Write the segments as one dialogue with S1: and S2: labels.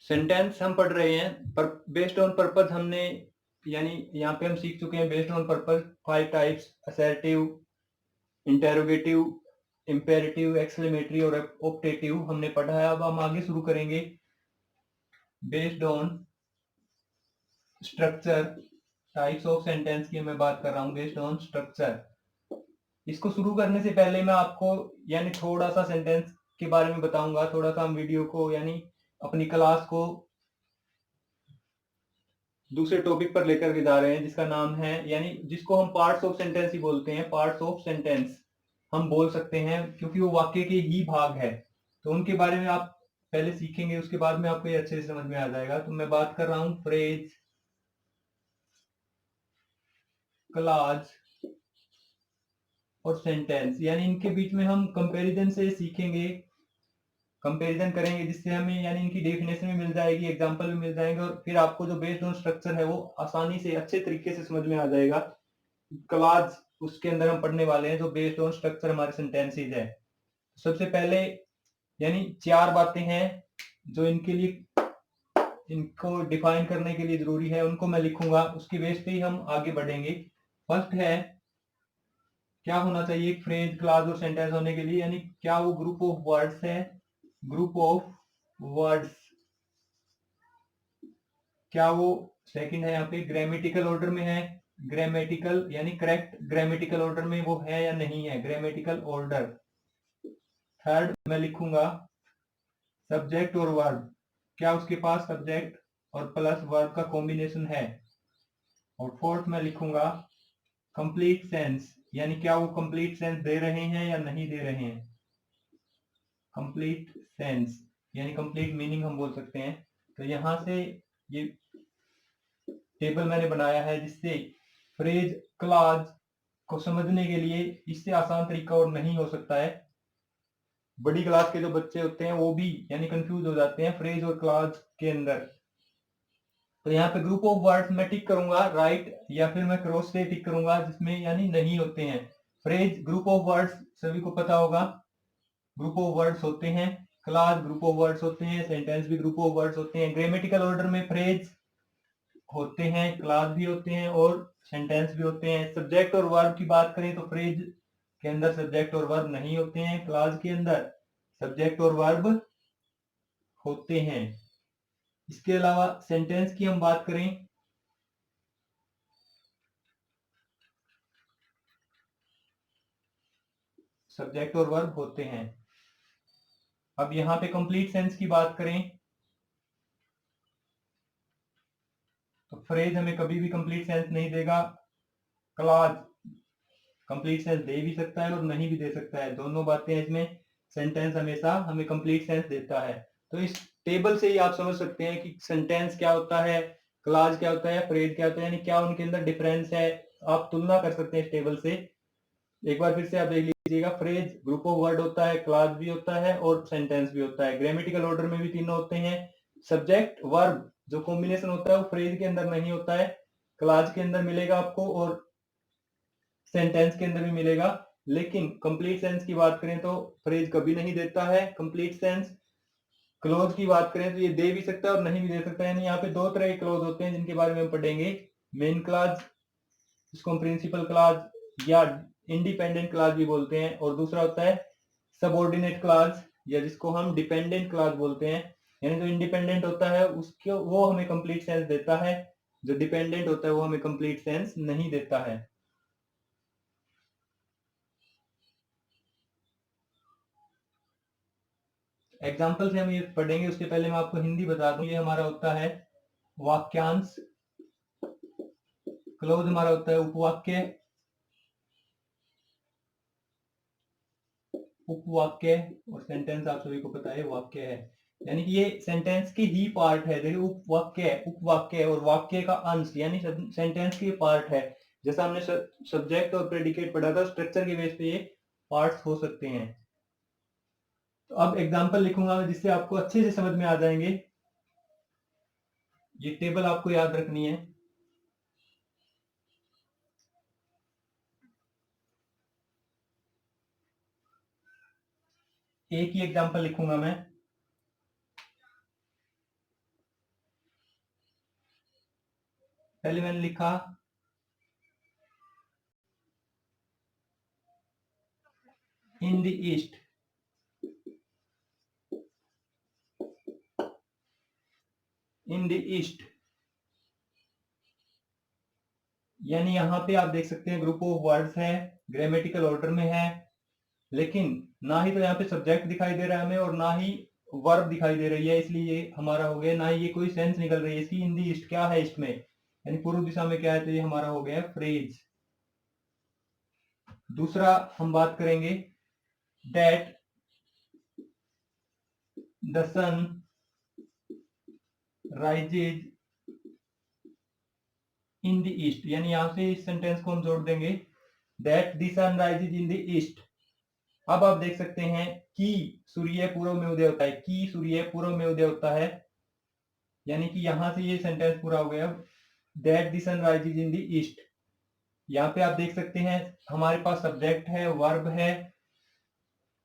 S1: Sentence हम पढ़ रहे हैं पर बेस्ड ऑन पर्पस हमने यानी यहाँ पे हम सीख चुके हैं based on purpose 5 types assertive, interrogative, imperative, exclamatory और ऑप्टेटिव हमने पढ़ा है। अब हम आगे शुरू करेंगे based on structure. Types of sentence की मैं बात कर रहा हूँ बेस्ड ऑन स्ट्रक्चर। इसको शुरू करने से पहले मैं आपको यानी थोड़ा सा सेंटेंस के बारे में बताऊंगा। थोड़ा सा हम वीडियो को यानी अपनी क्लास को दूसरे टॉपिक पर लेकर के जा रहे हैं जिसका नाम है यानी जिसको हम पार्ट्स ऑफ सेंटेंस ही बोलते हैं। पार्ट्स ऑफ सेंटेंस हम बोल सकते हैं क्योंकि वो वाक्य के ही भाग है। तो उनके बारे में आप पहले सीखेंगे, उसके बाद में आपको ये अच्छे से समझ में आ जाएगा। तो मैं बात कर रहा हूँ फ्रेज, क्लॉज और सेंटेंस। यानी इनके बीच में हम कंपैरिजन से सीखेंगे, कंपैरिजन करेंगे जिससे हमें यानी इनकी डेफिनेशन भी मिल जाएगी, एग्जांपल भी मिल जाएंगे और फिर आपको जो बेस्ड ऑन स्ट्रक्चर है वो आसानी से अच्छे तरीके से समझ में आ जाएगा। क्लॉज उसके अंदर हम पढ़ने वाले हैं जो बेस्ड ऑन स्ट्रक्चर हमारे सेंटेंसेस है। सबसे पहले यानी 4 बातें हैं जो इनके लिए इनको डिफाइन करने के लिए जरूरी है, उनको मैं लिखूंगा, उसकी बेस पे ही हम आगे बढ़ेंगे। फर्स्ट है क्या होना चाहिए एक फ्रेज, क्लॉज और सेंटेंस होने के लिए, यानी क्या वो ग्रुप ऑफ वर्ड्स है, ग्रुप ऑफ वर्ड्स। क्या वो सेकंड है यहाँ पे ग्रामेटिकल ऑर्डर में है, ग्रामेटिकल यानी करेक्ट ग्रामेटिकल ऑर्डर में वो है या नहीं है, ग्रामेटिकल ऑर्डर। थर्ड मैं लिखूंगा सब्जेक्ट और वर्ब, क्या उसके पास सब्जेक्ट और प्लस वर्ब का कॉम्बिनेशन है। और फोर्थ मैं लिखूंगा कंप्लीट सेंस, यानी क्या वो कंप्लीट सेंस दे रहे हैं या नहीं दे रहे हैं। कंप्लीट सेंस यानी कंप्लीट मीनिंग हम बोल सकते हैं। तो यहां से ये टेबल मैंने बनाया है जिससे फ्रेज क्लॉज को समझने के लिए इससे आसान तरीका और नहीं हो सकता है। बड़ी क्लास के जो बच्चे होते हैं वो भी यानी कंफ्यूज हो जाते हैं फ्रेज और क्लॉज के अंदर। तो यहाँ पे ग्रुप ऑफ वर्ड्स मैं टिक करूंगा राइट या फिर मैं क्रॉस से टिक करूंगा जिसमें यानी नहीं होते हैं। फ्रेज ग्रुप ऑफ वर्ड्स सभी को पता होगा, ग्रुप ऑफ वर्ड्स होते हैं। क्लॉज ग्रुप ऑफ वर्ड्स होते हैं, सेंटेंस भी ग्रुप ऑफ वर्ड्स होते हैं। ग्रामेटिकल ऑर्डर में फ्रेज होते हैं, क्लॉज भी होते हैं और सेंटेंस भी होते हैं। सब्जेक्ट और वर्ब की बात करें तो फ्रेज के अंदर सब्जेक्ट और वर्ब नहीं होते हैं, क्लॉज के अंदर सब्जेक्ट और वर्ब होते हैं। इसके अलावा सेंटेंस की हम बात करें सब्जेक्ट और वर्ब होते हैं। अब यहां पे कंप्लीट सेंस की बात करें तो फ्रेज हमें कभी भी कंप्लीट सेंस नहीं देगा, क्लॉज कंप्लीट सेंस दे भी सकता है और नहीं भी दे सकता है, दोनों बातें इसमें। सेंटेंस हमेशा हमें कंप्लीट सेंस देता है। तो इस टेबल से ही आप समझ सकते हैं कि सेंटेंस क्या होता है, क्लॉज क्या होता है, फ्रेज क्या होता है, यानी क्या उनके अंदर डिफरेंस है। आप तुलना कर सकते हैं इस टेबल से। एक बार फिर से आप देख लीजिएगा, फ्रेज ग्रुप ऑफ वर्ड होता है, क्लॉज भी होता है और सेंटेंस भी होता है। ग्रामेटिकल ऑर्डर में भी तीनों होते हैं। सब्जेक्ट वर्ब जो कॉम्बिनेशन होता है वो फ्रेज के अंदर नहीं होता है, क्लॉज के अंदर मिलेगा आपको और सेंटेंस के अंदर भी मिलेगा। लेकिन कंप्लीट सेंस की बात करें तो फ्रेज कभी नहीं देता है कंप्लीट सेंस। क्लोज की बात करें तो ये दे भी सकता है और नहीं भी दे सकता है। यानी यहाँ पे 2 तरह के क्लोज होते हैं जिनके बारे में हम पढ़ेंगे। मेन क्लॉज जिसको हम प्रिंसिपल क्लॉज या इंडिपेंडेंट क्लॉज भी बोलते हैं, और दूसरा होता है सबऑर्डिनेट क्लॉज या जिसको हम डिपेंडेंट क्लॉज बोलते हैं। यानी जो इंडिपेंडेंट होता है उसके वो हमें कंप्लीट सेंस देता है, जो डिपेंडेंट होता है वो हमें कंप्लीट सेंस नहीं देता है। एग्जाम्पल से हम ये पढ़ेंगे, उसके पहले मैं आपको हिंदी बता दूं। ये हमारा होता है वाक्यांश, क्लोज हमारा होता है उपवाक्य, उपवाक्य और सेंटेंस आप सभी को पता है वाक्य है। यानी कि ये सेंटेंस के ही पार्ट है। देखिए उपवाक्य, उपवाक्य और वाक्य का अंश यानी सेंटेंस के पार्ट है। जैसा हमने सब्जेक्ट और प्रेडिकेट पढ़ा था, स्ट्रक्चर के बेस पे ये पार्ट्स हो सकते हैं। तो अब एग्जाम्पल लिखूंगा मैं जिससे आपको अच्छे से समझ में आ जाएंगे। ये टेबल आपको याद रखनी है। एक ही एग्जाम्पल लिखूंगा मैं। पहले मैंने लिखा इन the east, in the east, यानी यहाँ पे आप देख सकते हैं ग्रुप ऑफ वर्ड्स है, ग्रामेटिकल ऑर्डर में है, लेकिन ना ही तो यहाँ पे सब्जेक्ट दिखाई दे रहा है हमें और ना ही वर्ब दिखाई दे रही है, इसलिए ये हमारा हो गया, ना ही ये कोई सेंस निकल रही है इसकी। इन द ईस्ट क्या है ईस्ट में, यानी पूर्व दिशा में क्या है, तो ये हमारा हो गया फ्रेज। दूसरा हम बात करेंगे that the sun rises in the east, यानी यहां से इस सेंटेंस को हम जोड़ देंगे that the sun rises in the east. अब आप देख सकते हैं कि सूर्य पूर्व में उदय होता है, कि सूर्य पूर्व में उदय होता है, यानी कि यहां से ये सेंटेंस पूरा हो गया। That the sun rises in the east, यहाँ पे आप देख सकते हैं हमारे पास सब्जेक्ट है, वर्ब है,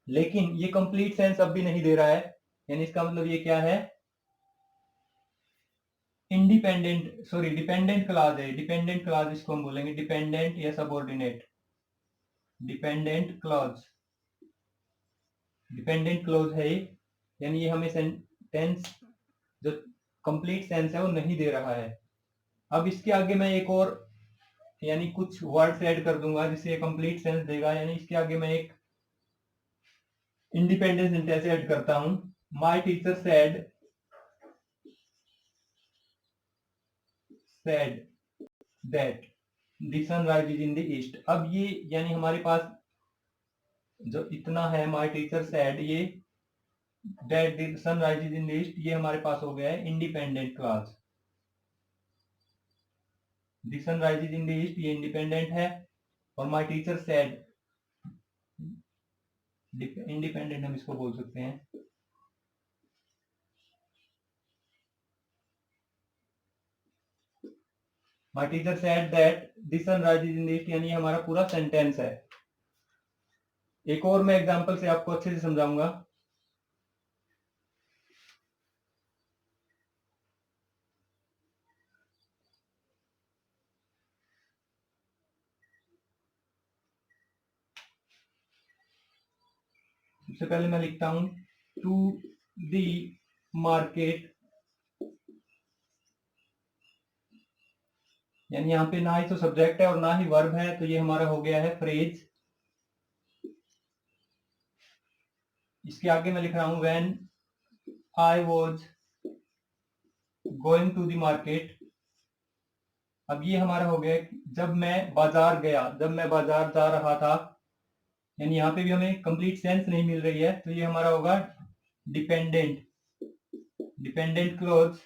S1: लेकिन ये कंप्लीट सेंस अब भी नहीं दे रहा है, यानी इसका मतलब ये क्या है, इंडिपेंडेंट, सॉरी डिपेंडेंट क्लॉज है। डिपेंडेंट क्लॉज इसको हम बोलेंगे, डिपेंडेंट या subordinate, dependent clause, dependent clause है, यानी ये हमें सेंटेंस जो कंप्लीट सेंस है वो नहीं दे रहा है। अब इसके आगे मैं एक और यानी कुछ वर्ड्स ऐड कर दूंगा जिससे कंप्लीट सेंस देगा, यानी इसके आगे मैं एक इंडिपेंडेंट सेंटेंस ऐड करता हूं। My teacher said that the sun rises in the east. अब ये यानी हमारे पास जो इतना है माय टीचर सेड, ये that the sun rises in the east, ये हमारे पास हो गया है independent clause. The sun rises in the east ये इंडिपेंडेंट है, और माय टीचर सेड इंडिपेंडेंट हम इसको बोल सकते हैं। My teacher said that the sun rises in the east, यानी हमारा पूरा सेंटेंस है। एक और मैं एग्जांपल से आपको अच्छे से समझाऊंगा। सबसे पहले मैं लिखता हूं टू दी मार्केट, यानी यहाँ पे ना ही तो सब्जेक्ट है और ना ही वर्ब है, तो ये हमारा हो गया है फ्रेज। इसके आगे मैं लिख रहा हूं when I was going to the market. अब ये हमारा हो गया जब मैं बाजार गया, जब मैं बाजार जा रहा था, यानी यहाँ पे भी हमें कंप्लीट सेंस नहीं मिल रही है, तो ये हमारा होगा डिपेंडेंट, डिपेंडेंट क्लोज।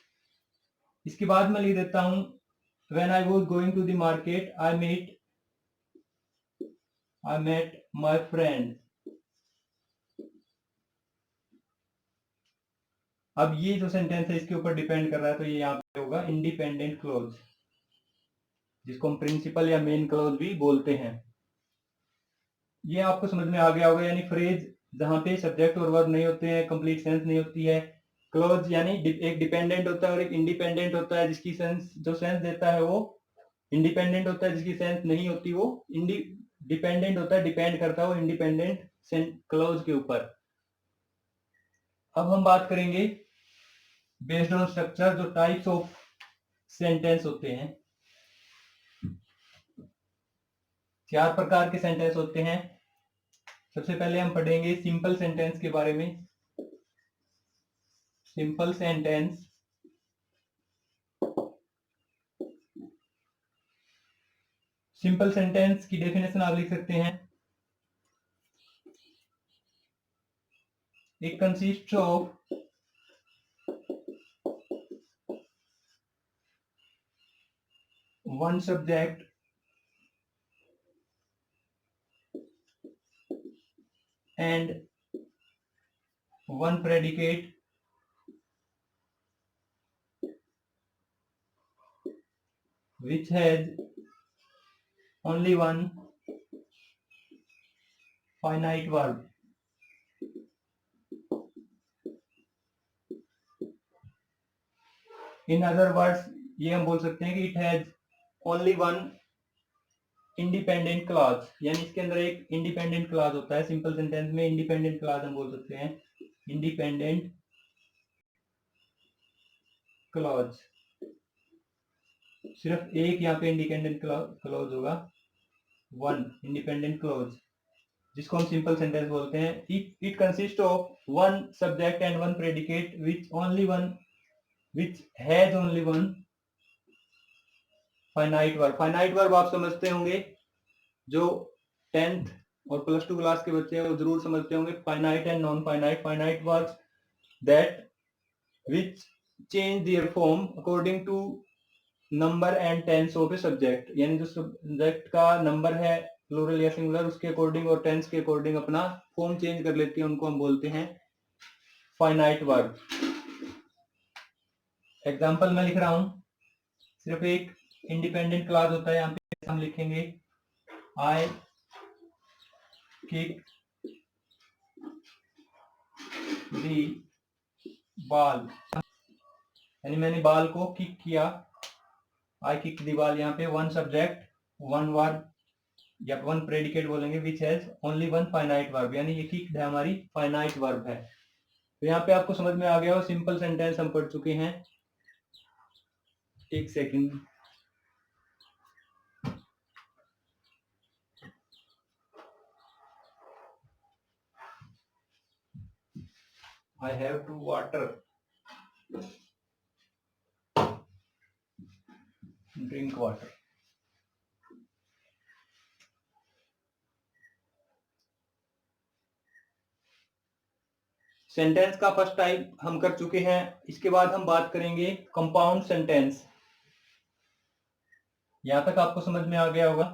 S1: इसके बाद मैं लिख देता हूं when I was going to the market I met my friend. अब ये जो सेंटेंस है इसके ऊपर डिपेंड कर रहा है, तो ये यहाँ पे होगा इंडिपेंडेंट क्लोज, जिसको हम प्रिंसिपल या मेन क्लोज भी बोलते हैं। ये आपको समझ में आ गया होगा, यानी फ्रेज जहां पे सब्जेक्ट और वर्ब नहीं होते हैं, कंप्लीट सेंस नहीं होती है। क्लोज यानी एक डिपेंडेंट होता है और एक इंडिपेंडेंट होता है, जिसकी सेंस जो सेंस देता है वो इंडिपेंडेंट होता है, जिसकी सेंस नहीं होती वो डिपेंडेंट होता है, डिपेंड करता है वो इंडिपेंडेंट क्लोज के ऊपर। अब हम बात करेंगे बेस्ड ऑन स्ट्रक्चर जो टाइप्स ऑफ सेंटेंस होते हैं। 4 प्रकार के सेंटेंस होते हैं। सबसे पहले हम पढ़ेंगे सिंपल सेंटेंस के बारे में। सिंपल सेंटेंस सिंपल सेंटेंस की डेफिनेशन आप लिख सकते हैं, it consist of one subject and one predicate which has only one finite verb. In other words, ये हम बोल सकते हैं कि it has only one independent clause, यानी इसके अंदर एक इंडिपेंडेंट क्लॉज होता है। सिंपल सेंटेंस में इंडिपेंडेंट क्लॉज हम बोल सकते हैं, इंडिपेंडेंट क्लॉज। सिर्फ एक यहाँ पे इंडिपेंडेंट क्लॉज होगा, वन इंडिपेंडेंट क्लॉज, जिसको हम सिंपल सेंटेंस बोलते हैं। It consist of one subject and one predicate which has only one finite verb. Finite verb आप समझते होंगे, जो 10th और +2 क्लास के बच्चे हैं वो जरूर समझते होंगे। Finite and non finite. Finite verbs that which change their form according to number and tense of a subject, यानी जो सब्जेक्ट का नंबर है प्लूरल या सिंगुलर उसके अकॉर्डिंग और टेंस के अकॉर्डिंग अपना फॉर्म चेंज कर लेती है, उनको हम बोलते हैं फाइनाइट वर्ब। एग्जांपल मैं लिख रहा हूं, सिर्फ एक इंडिपेंडेंट क्लॉज होता है, यहाँ पे हम लिखेंगे आई किक दी बॉल, यानी मैंने बॉल को किक किया। आई किक दी बॉल, यहाँ पे वन सब्जेक्ट वन वर्ब या वन प्रेडिकेट बोलेंगे which has only one finite verb, यानी ये किक है हमारी फाइनाइट वर्ब है। तो यहाँ पे आपको समझ में आ गया हो, सिंपल सेंटेंस हम पढ़ चुके हैं। एक second, I have to water, drink water। Sentence का फर्स्ट टाइप हम कर चुके हैं। इसके बाद हम बात करेंगे कंपाउंड सेंटेंस। यहां तक आपको समझ में आ गया होगा।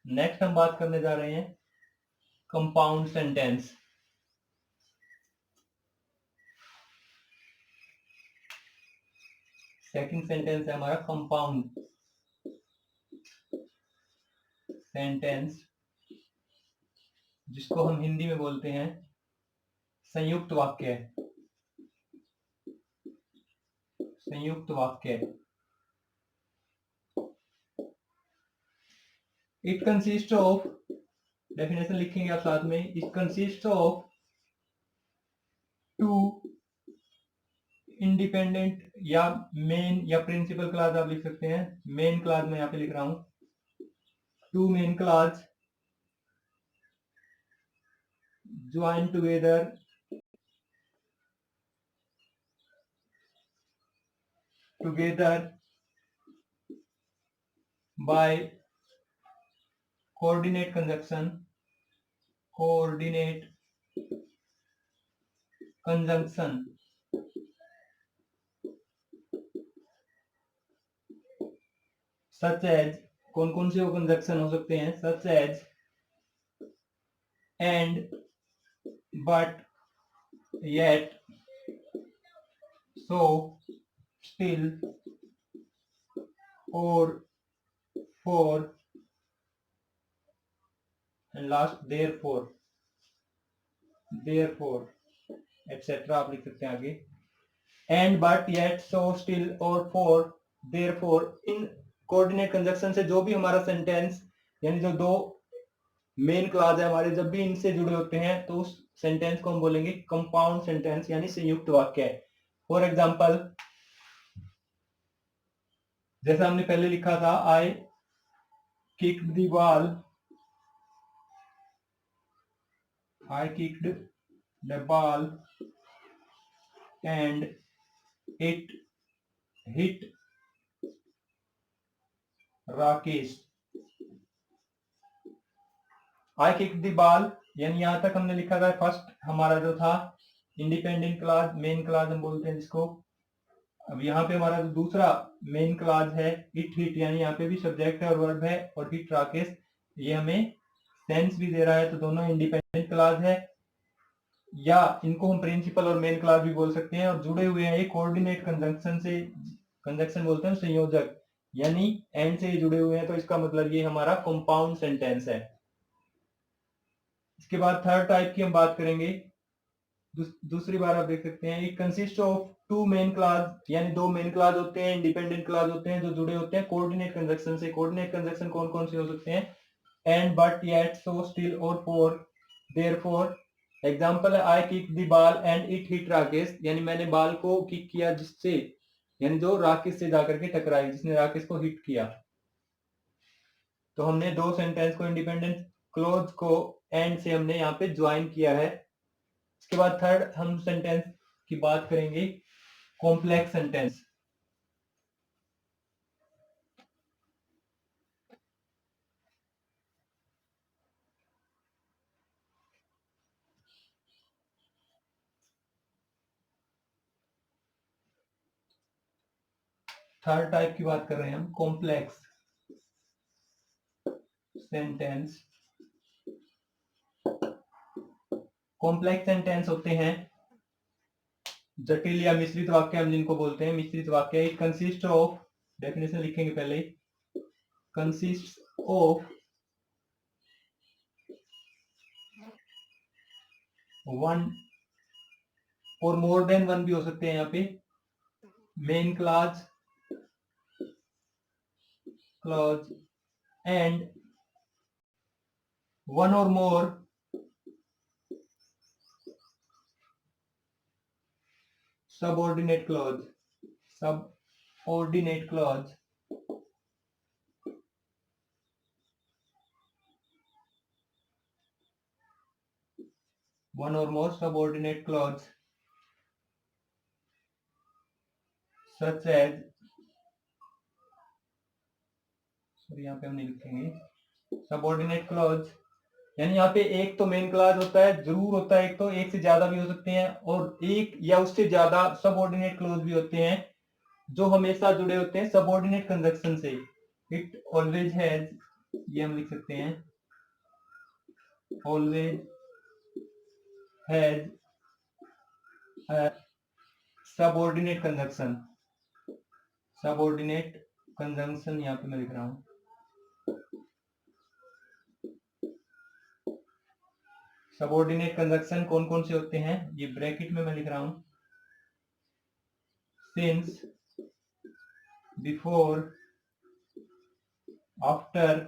S1: नेक्स्ट हम बात करने जा रहे हैं कंपाउंड सेंटेंस। सेकंड सेंटेंस है हमारा कंपाउंड सेंटेंस, जिसको हम हिंदी में बोलते हैं संयुक्त वाक्य। संयुक्त वाक्य। इट कंसिस्ट ऑफ, डेफिनेशन लिखेंगे आप साथ में, it consist of two independent या मेन या प्रिंसिपल क्लास आप लिख सकते हैं। मेन क्लास में यहाँ पे लिख रहा हूं, two main clause join together by coordinate conjunction such as, कौन कौन से वो कंजक्शन हो सकते हैं, such as and, but, yet, so, still, or, for, and last therefore etc. आप लिख सकते हैं आगे। And, but, yet, so, still, और, फॉर, देयरफॉर, इन कोऑर्डिनेट कंजक्शन से जो भी हमारा सेंटेंस, यानी जो दो मेन क्लॉज है हमारे, जब भी इनसे जुड़े होते हैं तो उस सेंटेंस को हम बोलेंगे कंपाउंड सेंटेंस, यानी संयुक्त वाक्य। फॉर एग्जांपल, जैसा हमने पहले लिखा था, I kicked the ball, I kicked the ball and it hit Rakesh। I kicked the ball, यानी यहां तक हमने लिखा था फर्स्ट हमारा जो था इंडिपेंडेंट क्लास, मेन क्लास हम बोलते हैं जिसको। अब यहाँ पे हमारा जो दूसरा मेन क्लास है इट हिट, यानी यहाँ पे भी सब्जेक्ट है और वर्ब है, और हिट राकेश, ये हमें सेंस भी दे रहा है, तो दोनों इंडिपेंडेंट क्लास है, या इनको हम प्रिंसिपल और मेन क्लास भी बोल सकते हैं, और जुड़े हुए हैं ये कोऑर्डिनेट कंजंक्शन से। कंजंक्शन बोलते हैं संयोजक, यानी एंड से जुड़े हुए हैं, तो इसका मतलब ये हमारा कंपाउंड सेंटेंस है। इसके बाद थर्ड टाइप की हम बात करेंगे। दूसरी बार आप देख सकते हैं, it consist of two main clause यानी दो मेन क्लास होते हैं, इंडिपेंडेंट क्लास होते हैं जो जुड़े होते हैं कोऑर्डिनेट कंजक्शन से। कोऑर्डिनेट कंजक्शन कौन कौन से हो सकते हैं? And, but, yet, so, still और फॉर, देयरफॉर। एग्जांपल है I kick the ball and it hit Rakesh, यानी मैंने बॉल को किक किया जिससे, यानी जो राकेश से जाकर के टकराई, जिसने राकेश को हिट किया। तो हमने दो सेंटेंस को इंडिपेंडेंट क्लोज को एंड से हमने यहाँ पे ज्वाइन किया है। इसके बाद थर्ड हम सेंटेंस की बात करेंगे, कॉम्प्लेक्स सेंटेंस। थर्ड टाइप की बात कर रहे हैं हम, कॉम्प्लेक्स सेंटेंस। कॉम्प्लेक्स सेंटेंस होते हैं जटिल या मिश्रित वाक्य, हम जिनको बोलते हैं मिश्रित वाक्य। इट कंसिस्ट ऑफ, डेफिनेशन लिखेंगे पहले, कंसिस्ट ऑफ वन और मोर देन वन भी हो सकते हैं यहाँ पे, मेन क्लॉज एंड वन और मोर subordinate clause, subordinate clause। one or more subordinate clause such as, sorry यहाँ पे हम नहीं लिखेंगे सबऑर्डिनेट क्लॉज, यानी यहाँ पे एक तो मेन क्लॉज होता है, जरूर होता है एक, तो एक से ज्यादा भी हो सकते हैं, और एक या उससे ज्यादा सबऑर्डिनेट क्लॉज भी होते हैं जो हमेशा जुड़े होते हैं सबऑर्डिनेट कंजक्शन से। इट ऑलवेज हैज, ये हम लिख सकते हैं, always has subordinate conjunction. Subordinate conjunction यहाँ पे मैं लिख रहा हूं, सबऑर्डिनेट कंजंक्शन कौन कौन से होते हैं, ये ब्रैकेट में मैं लिख रहा हूं, सिंस, बिफोर, आफ्टर,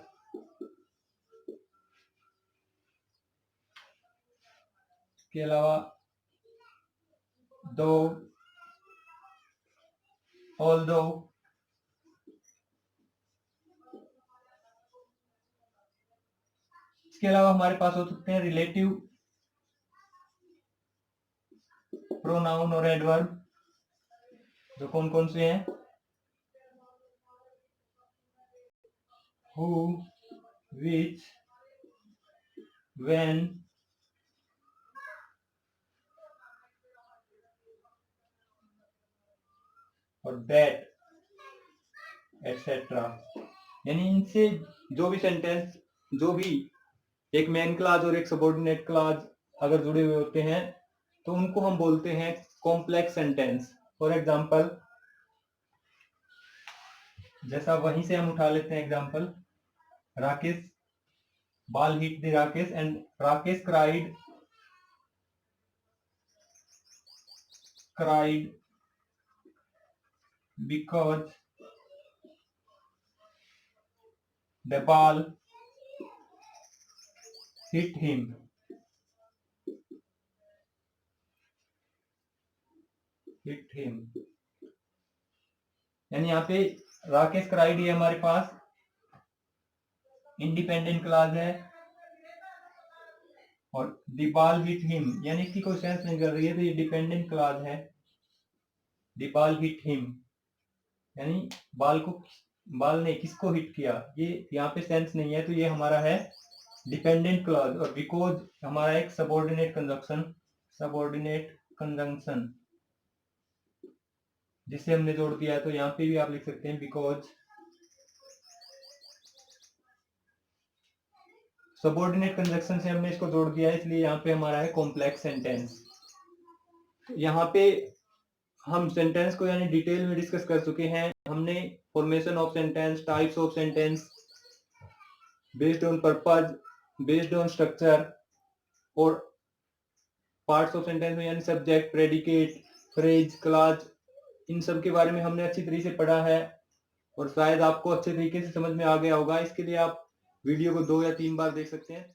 S1: के अलावा दो, ऑल्दो, इसके अलावा हमारे पास हो सकते हैं रिलेटिव प्रोनाउन और एडवर्ब, जो कौन कौन से हैं, हु, विच, व्हेन, और दैट, एटसेट्रा। यानी इनसे जो भी सेंटेंस, जो भी एक मेन क्लॉज और एक सबऑर्डिनेट क्लॉज अगर जुड़े हुए होते हैं तो उनको हम बोलते हैं कॉम्प्लेक्स सेंटेंस। फॉर एग्जांपल, जैसा वहीं से हम उठा लेते हैं example, Rakesh, ball hit the Rakesh and Rakesh cried because the ball hit him। यानी यहाँ पे राकेश क्राइड ये हमारे पास इंडिपेंडेंट क्लॉज है, और द बॉल हिट हिम यानी इसकी कोई सेंस नहीं कर रही है तो ये डिपेंडेंट क्लॉज है। द बॉल हिट हिम यानी बॉल ने किसको हिट किया, ये यहाँ पे सेंस नहीं है, तो ये हमारा है डिपेंडेंट क्लॉज। और बिकॉज हमारा एक सबऑर्डिनेट कंजंक्शन जिसे हमने जोड़ दिया है, तो यहाँ पे भी आप लिख सकते हैं बिकॉज सबऑर्डिनेट कंजंक्शन से हमने इसको जोड़ दिया है, इसलिए यहाँ पे हमारा है कॉम्प्लेक्स सेंटेंस। यहाँ पे हम सेंटेंस को यानी डिटेल में डिस्कस कर चुके हैं। हमने formation of sentence, types of sentence, based on purpose, based on structure, और पार्ट्स ऑफ सेंटेंस में यानी सब्जेक्ट, प्रेडिकेट, फ्रेज, क्लॉज इन सब के बारे में हमने अच्छी तरीके से पढ़ा है और शायद आपको अच्छे तरीके से समझ में आ गया होगा। इसके लिए आप वीडियो को 2 या 3 बार देख सकते हैं।